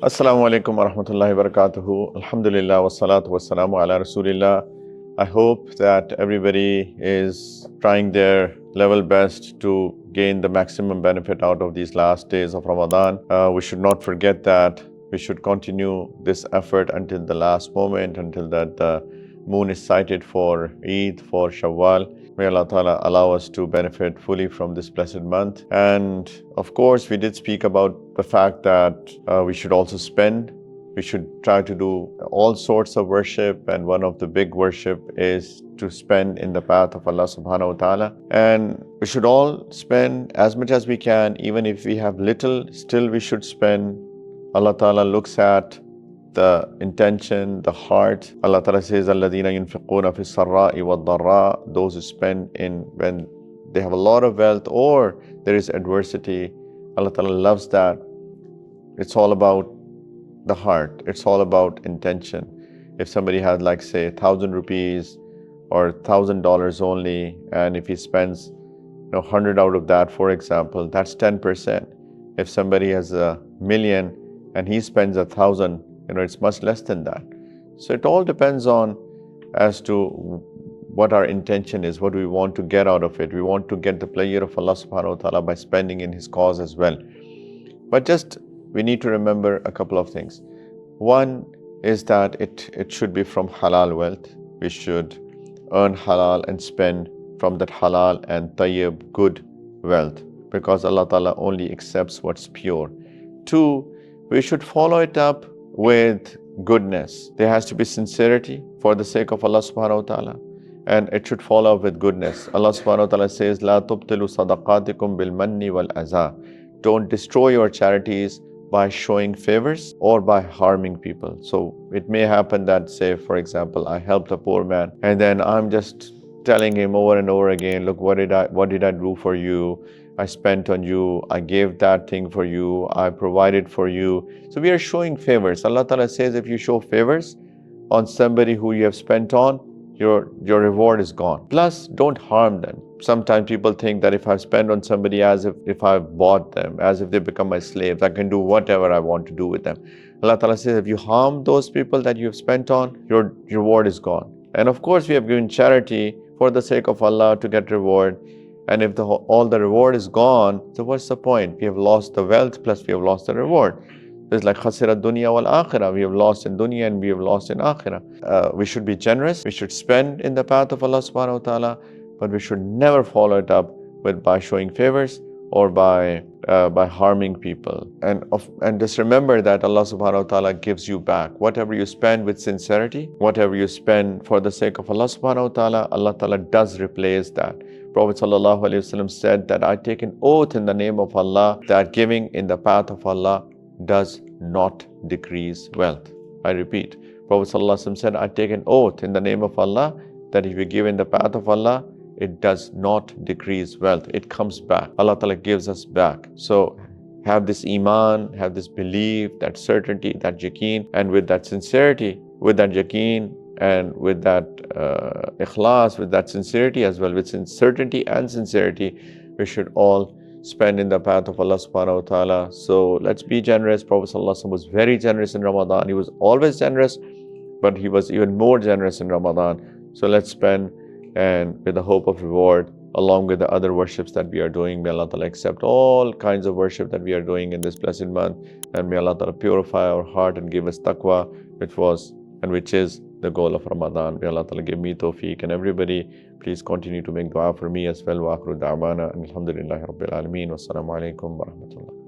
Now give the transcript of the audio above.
Assalamu alaikum wa rahmatullahi wa barakatuhu. Alhamdulillah wa salatu wa salamu ala Rasulillah. I hope that everybody is trying their level best to gain the maximum benefit out of these last days of Ramadan. We should not forget that we should continue this effort until the last moment, until that the moon is sighted for Eid, for Shawwal. May Allah Ta'ala allow us to benefit fully from this blessed month. And of course, we did speak about the fact that we should also spend. We should try to do all sorts of worship, and one of the big worship is to spend in the path of Allah subhanahu wa ta'ala. And we should all spend as much as we can, even if we have little, still we should spend. Allah Ta'ala looks at the intention, the heart. Allah Ta'ala says, الَّذِينَ يُنْفِقُونَ فِي السَّرَّاءِ وَالضَّرَّاءِ. Those who spend in when they have a lot of wealth or there is adversity. Allah Ta'ala loves that. It's all about the heart. It's all about intention. If somebody has, like, say, 1,000 rupees or $1,000 only, and if he spends 100 out of that, for example, that's 10%. If somebody has 1,000,000 and he spends 1,000, it's much less than that. So it all depends on as to what our intention is, what we want to get out of it. We want to get the pleasure of Allah subhanahu wa ta'ala by spending in His cause as well. But just we need to remember a couple of things. One is that it should be from halal wealth. We should earn halal and spend from that halal and tayyib, good wealth, because Allah Ta'ala only accepts what's pure. Two, we should follow it up with goodness. There has to be sincerity for the sake of Allah subhanahu wa ta'ala, and it should follow up with goodness. Allah subhanahu wa ta'ala says, La tubtilu sadaqatikum bil manni wal aza. Don't destroy your charities by showing favors or by harming people. So it may happen that, say, for example, I helped a poor man, and then I'm just telling him over and over again, look, what did I do for you? I spent on you, I gave that thing for you, I provided for you. So we are showing favors. Allah Ta'ala says, if you show favors on somebody who you have spent on, your reward is gone. Plus, don't harm them. Sometimes people think that if I spend on somebody as if I've bought them, as if they become my slaves, I can do whatever I want to do with them. Allah Ta'ala says, if you harm those people that you have spent on, your reward is gone. And of course, we have given charity for the sake of Allah to get reward. And if all the reward is gone, so what's the point? We have lost the wealth, plus we have lost the reward. It's like khasira dunya wal akhirah. We have lost in dunya and we have lost in akhirah. We should be generous. We should spend in the path of Allah subhanahu wa ta'ala, but we should never follow it up by showing favors or by harming people. And just remember that Allah subhanahu wa ta'ala gives you back. Whatever you spend with sincerity, whatever you spend for the sake of Allah subhanahu wa ta'ala, Allah ta'ala does replace that. Prophet sallallahu alaihi wasallam said that I take an oath in the name of Allah that giving in the path of Allah does not decrease wealth. I repeat, Prophet sallallahu alaihi wasallam said, I take an oath in the name of Allah that if you give in the path of Allah, it does not decrease wealth. It comes back. Allah Ta'ala gives us back. So have this iman, have this belief, that certainty, that yaqeen, and with that sincerity, with that yaqeen, and with that ikhlas, with that sincerity as well, with certainty and sincerity, we should all spend in the path of Allah subhanahu wa ta'ala. So let's be generous. Prophet sallallahu alaihi wasallam was very generous in Ramadan. He was always generous, but he was even more generous in Ramadan. So let's spend, and with the hope of reward, along with the other worships that we are doing. May Allah Ta'ala accept all kinds of worship that we are doing in this blessed month, and may Allah Ta'ala purify our heart and give us taqwa, which is the goal of Ramadan. May Allah Ta'ala give me tawfiq, and everybody please continue to make dua for me as well. Wa akhiru da'wana alhamdulillahi rabbil alameen. Wassalamu alaikum wa rahmatullah.